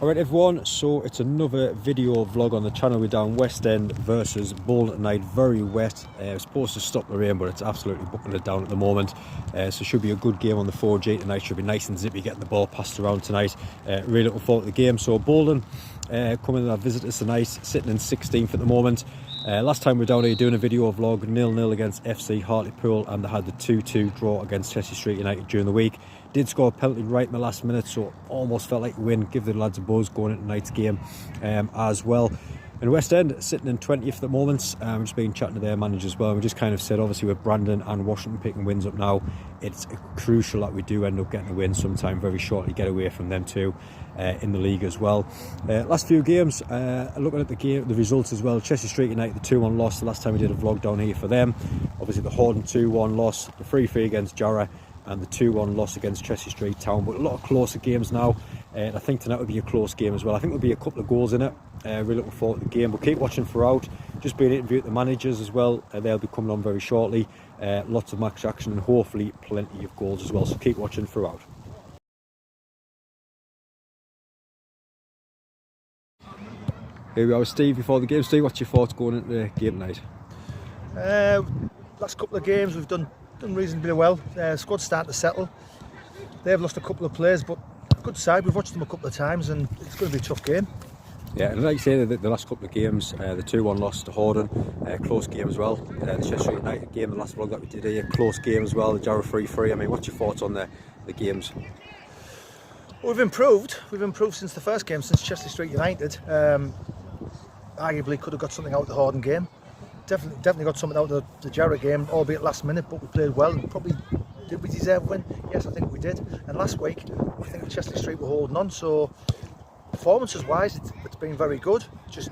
Alright everyone, so it's another video vlog on the channel. We're down Westend versus Boldon tonight. Very wet. It's supposed to stop the rain, but it's absolutely bucking it down at the moment. So should be a good game on the 4G tonight. Should be nice and zippy, getting the ball passed around tonight. Really looking forward to the game. So Boldon coming to our visitors tonight, sitting in 16th at the moment. Last time we were down here doing a video vlog, 0-0 against FC Hartlepool, and they had the 2-2 draw against Chester Street United during the week. Did score a penalty right in the last minute, so almost felt like a win. Give the lads a buzz going into tonight's game as well. And Westend sitting in 20th at the moment. Just been chatting to their manager as well. We just kind of said, obviously with Brandon and Washington picking wins up now, it's crucial that we do end up getting a win sometime very shortly, get away from them too in the league as well. Last few games, looking at the results as well. Chester Street United, the 2-1 loss the last time we did a vlog down here for them. Obviously the Horden 2-1 loss, the 3-3 against Jarrah, and the 2-1 loss against Chester Street Town. But a lot of closer games now, and I think tonight will be a close game as well. I think there'll be a couple of goals in it. Really looking forward to the game. We'll keep watching throughout. Just being interviewed the managers as well. They'll be coming on very shortly. Lots of match action and hopefully plenty of goals as well. So keep watching throughout. Here we are with Steve before the game. Steve, what's your thoughts going into the game tonight? Last couple of games we've done reasonably well. Squad's starting to settle. They've lost a couple of players, but good side. We've watched them a couple of times, and it's going to be a tough game. Yeah, and like you say, the last couple of games, the 2-1 loss to Horden, close game as well. The Chester United game, the last vlog that we did here, close game as well. The Jarrah 3-3. I mean, what's your thoughts on the games? Well, we've improved. We've improved since the first game, since Chester Street United. Arguably could have got something out of the Horden game. Definitely got something out of the Jarrah game, albeit last minute, but we played well and probably did we deserve a win? Yes, I think we did. And last week, I think Chester Street were holding on, so performances wise, it's been very good.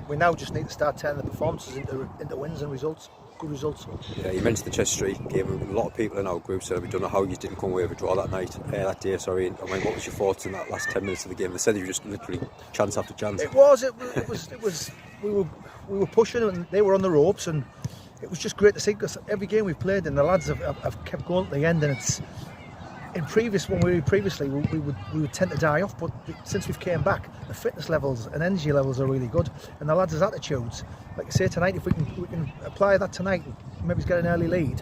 We now just need to start turning the performances into wins and results, good results. Yeah, you mentioned the Chester Street game. A lot of people in our group said we don't know how you didn't come away with a draw that day. Sorry. I mean, what was your thoughts in that last 10 minutes of the game? They said you were just literally chance after chance. It was. We were pushing and they were on the ropes, and it was just great to see, because every game we've played and the lads have kept going to the end, and it's when we were previously we would tend to die off, but since we've came back, the fitness levels and energy levels are really good, and the lads' attitudes, like I say, tonight, if we can apply that tonight, maybe get an early lead,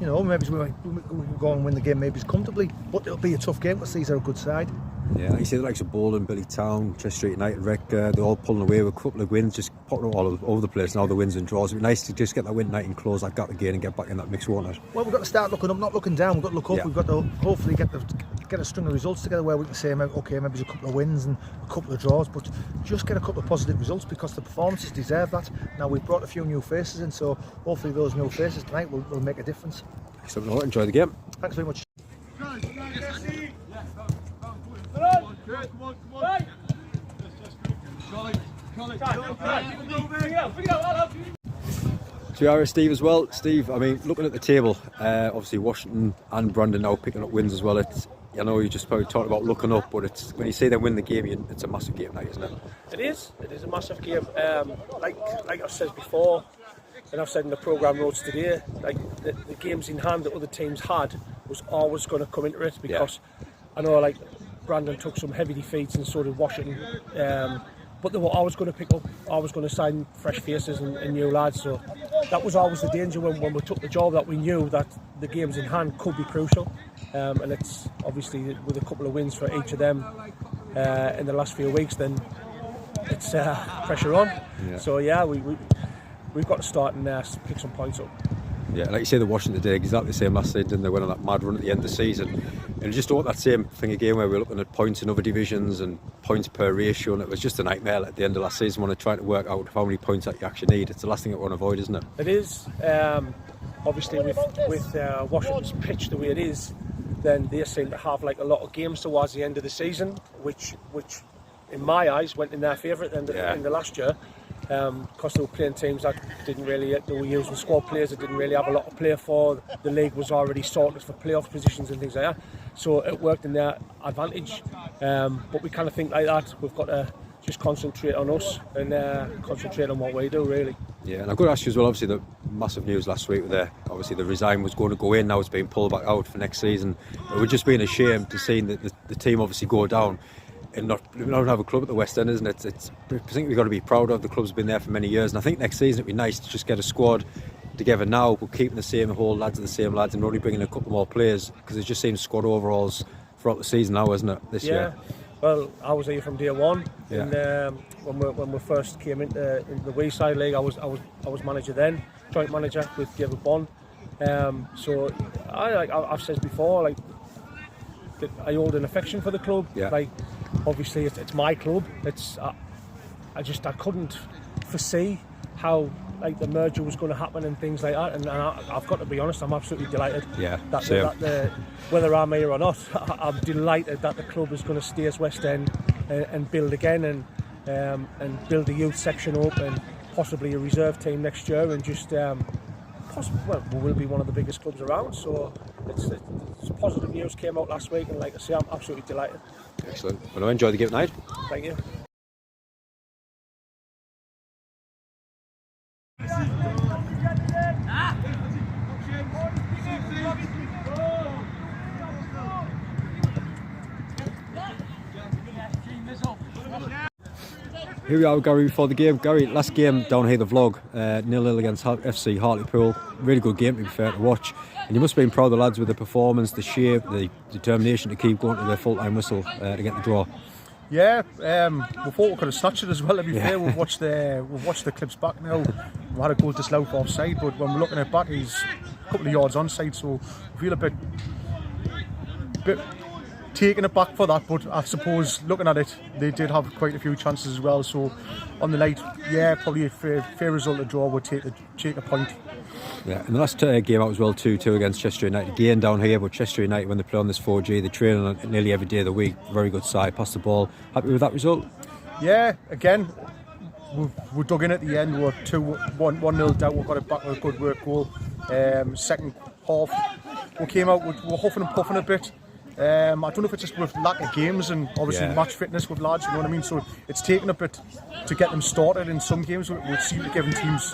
you know, maybe we can go and win the game maybe comfortably, but it'll be a tough game because these are a good side. Yeah, like you say, the likes of Boldon, Billy Town, Chester Street United, Wrecker, they're all pulling away with a couple of wins, just popping all over the place, and all the wins and draws. It'd be nice to just get that win tonight and close that gap again and get back in that mix, won't it? Well, we've got to start looking up, not looking down. We've got to look up. Yeah. We've got to hopefully get a string of results together where we can say, okay, maybe there's a couple of wins and a couple of draws, but just get a couple of positive results, because the performances deserve that. Now, we've brought a few new faces in, so hopefully those new faces tonight will make a difference. Excellent. Enjoy the game. Thanks very much. So you are Steve as well. Steve, I mean, looking at the table, obviously Washington and Brandon now picking up wins as well. I know you just probably talked about looking up, but it's when you say they win the game, it's a massive game now, isn't it? It is a massive game. Like I've said before, and I've said in the programme notes today, like the games in hand that other teams had was always going to come into it, because I know like Brandon took some heavy defeats and so did Washington, but they were always going to pick up, always going to sign fresh faces and new lads, so that was always the danger when we took the job, that we knew that the games in hand could be crucial, and it's obviously with a couple of wins for each of them in the last few weeks, then it's pressure on. So yeah, we've got to start and pick some points up. Yeah, like you say, the Washington did exactly the same last season. They went on that mad run at the end of the season, and just don't want that same thing again where we're looking at points in other divisions and points per ratio, and it was just a nightmare at the end of last season when they're trying to work out how many points that you actually need. It's the last thing that we want to avoid, isn't it? It is. Obviously with Washington's pitch the way it is, then they seem to have like a lot of games towards the end of the season, which in my eyes went in their favour at the end of last year. Because they were playing teams that they were using squad players that didn't really have a lot to play for. The league was already sorted for playoff positions and things like that, so it worked in their advantage. But we kind of think like that. We've got to just concentrate on us and concentrate on what we do, really. Yeah, and I've got to ask you as well, obviously the massive news last week with obviously the resign was going to go in, now it's being pulled back out for next season. It would just be a shame to see that the team obviously go down and not have a club at the West End, isn't it? I think we've got to be proud of. The club's been there for many years, and I think next season it'd be nice to just get a squad together now, but keeping the same whole lads are the same lads and only bringing a couple more players, because it just seems squad overalls throughout the season now, isn't it, this year? Well, I was here from day one. Yeah. And when we first came into the Wayside League, I was manager then, joint manager with David Bond. So I've said before, like, that I hold an affection for the club. Yeah. Like, obviously it's my club. I couldn't foresee how like the merger was going to happen and things like that. And I've got to be honest, I'm absolutely delighted. Yeah. That whether I'm here or not, I'm delighted that the club is going to stay as West End and build again and build a youth section up and possibly a reserve team next year, and just we will be one of the biggest clubs around. So it's positive news came out last week, and like I say, I'm absolutely delighted. Excellent. Well, I enjoy the game tonight. Thank you. Here we are, Gary, before the game. Gary, last game down here, the vlog, 0-0 against FC Hartlepool. Really good game, to be fair, to watch. And you must have been proud of the lads with the performance, the shape, the determination to keep going to their full-time whistle to get the draw. Yeah, we thought we could have snatched it as well, to be fair. We've watched the clips back now. We had a goal disallowed offside, but when we're looking at it back, he's a couple of yards onside, so we feel a bit taking it back for that. But I suppose looking at it, they did have quite a few chances as well. So on the night, yeah, probably a fair result, a draw would take a point. Yeah, and the last game out as well, 2-2 against Chester United. Again down here, but Chester United, when they play on this 4G, they train on it nearly every day of the week. Very good side, pass the ball. Happy with that result? Yeah, again, we dug in at the end. We were 1-0 down. We got it back with a good work goal. Second half, we came out, we were huffing and puffing a bit. I don't know if it's just with lack of games and obviously match fitness with lads, you know what I mean? So it's taken a bit to get them started. In some games, we seem to give teams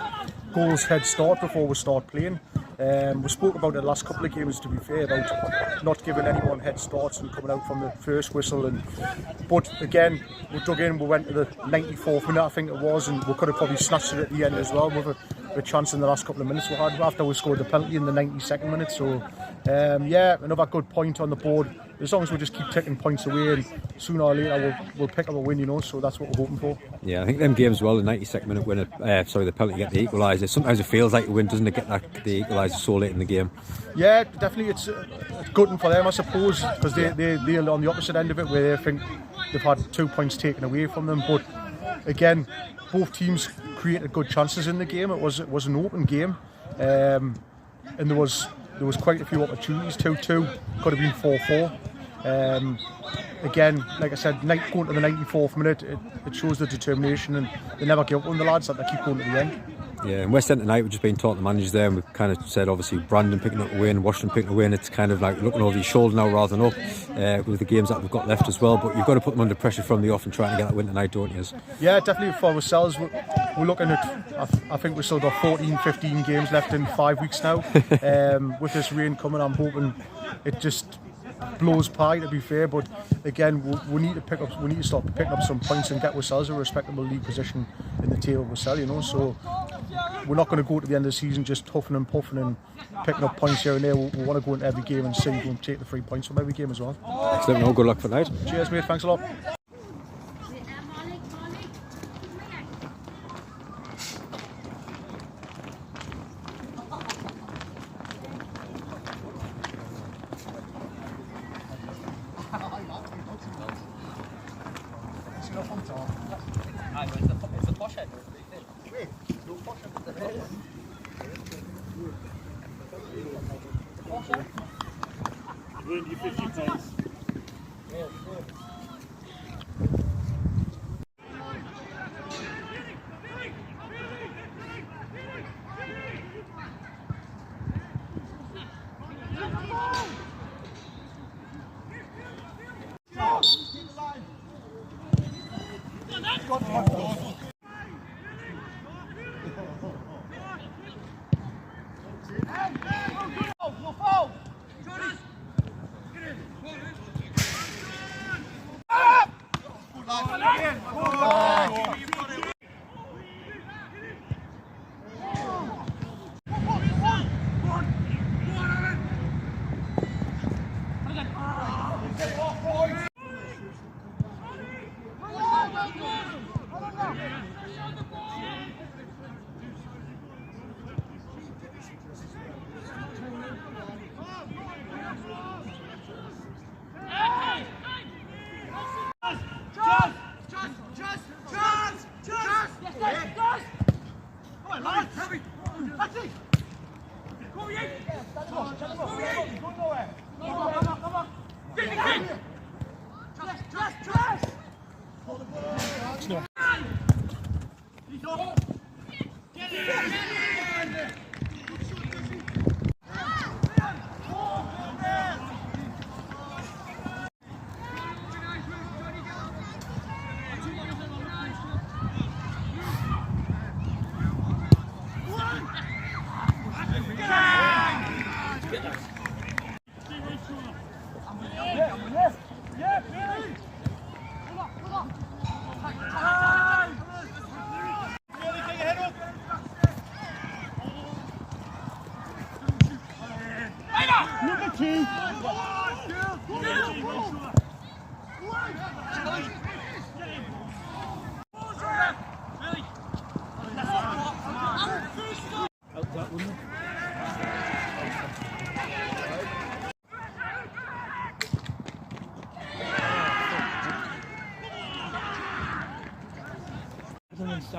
goals head start before we start playing. We spoke about it the last couple of games, to be fair, about not giving anyone head starts and coming out from the first whistle. But again, we dug in, we went to the 94th minute, I think it was, and we could have probably snatched it at the end as well with a chance in the last couple of minutes we had after we scored the penalty in the 92nd minute. So yeah, another good point on the board. As long as we just keep taking points away, and sooner or later we'll pick up a win, you know, so that's what we're hoping for. Yeah, I think them games well, the 92nd minute winner, the penalty, get the equaliser. Sometimes it feels like a win, doesn't it, get the equaliser so late in the game? Yeah, definitely. It's good for them, I suppose, because they're on the opposite end of it, where they think they've had 2 points taken away from them. But again, both teams created good chances in the game. It was an open game, and there was quite a few opportunities. 2-2, could have been 4-4. Again, like I said, going to the 94th minute, it shows the determination, and they never give up on the lads, that they keep going to the end. Yeah, and West End tonight, we've just been talking to the managers there, and we've kind of said obviously Brandon picking up a win, Washington picking a win. It's kind of like looking over your shoulder now rather than up with the games that we've got left as well. But you've got to put them under pressure from the off and trying to get that win tonight, don't you? Yeah, definitely for ourselves. We're looking at, I think we've still got 14, 15 games left in 5 weeks now. With this rain coming, I'm hoping it just blows pie, to be fair. But again, we need to start picking up some points and get ourselves a respectable league position in the table ourselves, you know. So we're not going to go to the end of the season just huffing and puffing and picking up points here and there. We want to go into every game and see if we can take the 3 points from every game as well. Excellent. No, good luck for tonight. Cheers, mate. Thanks a lot.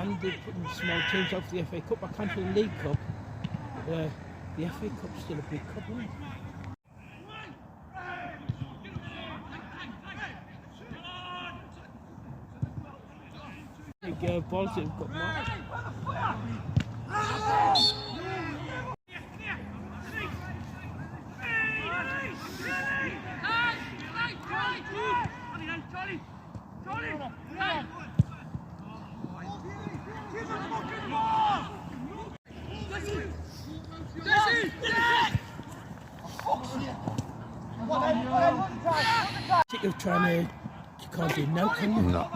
and they're putting small teams out for the FA Cup. I can't for the League Cup. The FA Cup's still a big cup, isn't it? Big balls that have got marked. Sick of trying to, you can't do no, can you? No.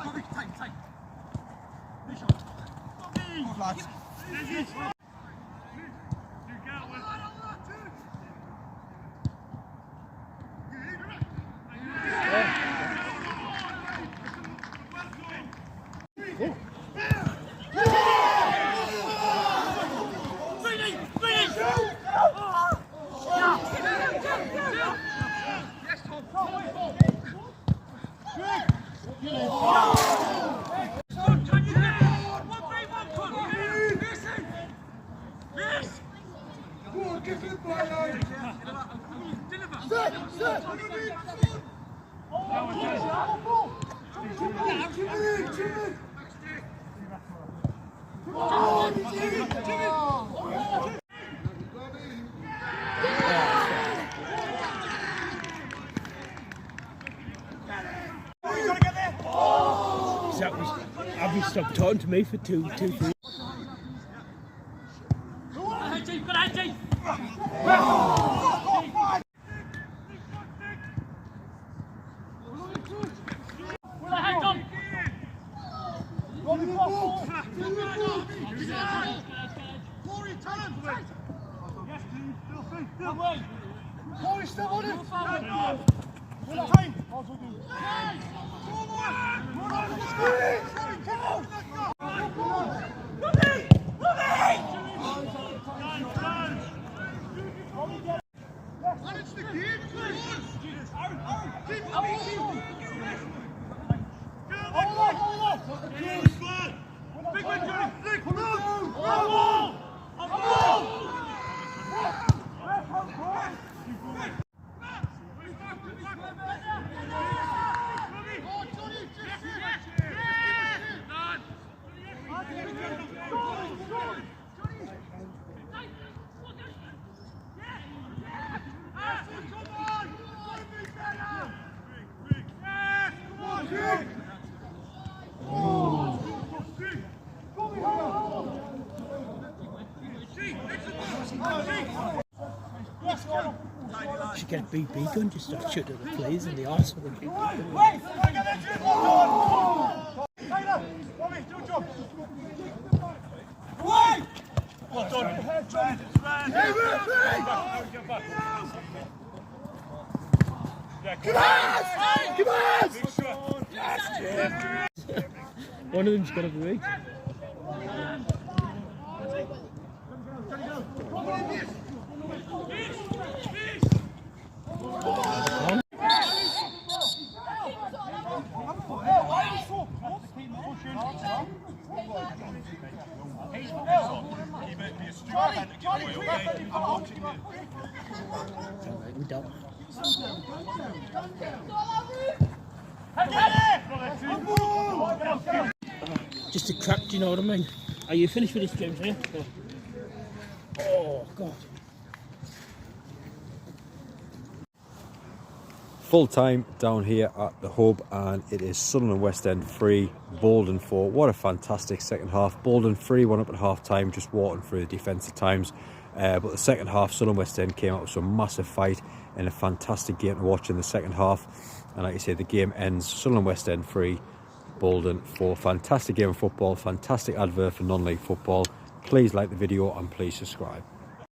Have you stopped talking to me for two, 3? Should get a BB gun, just start shooting at the players in the arse with them. Well done. One of them's got to be weak. We don't. Just a crack, do you know what I mean? Are you finished with this, James? Here? Oh God. Full time down here at the hub, and it is Sunderland Westend 3, Boldon 4. What a fantastic second half. Boldon 3-1 up at half time, just walking through the defensive times. But the second half, Sunderland Westend came out with some massive fight and a fantastic game to watch in the second half. And like you say, the game ends Sunderland Westend 3, Boldon 4. Fantastic game of football, fantastic advert for non-league football. Please like the video and please subscribe.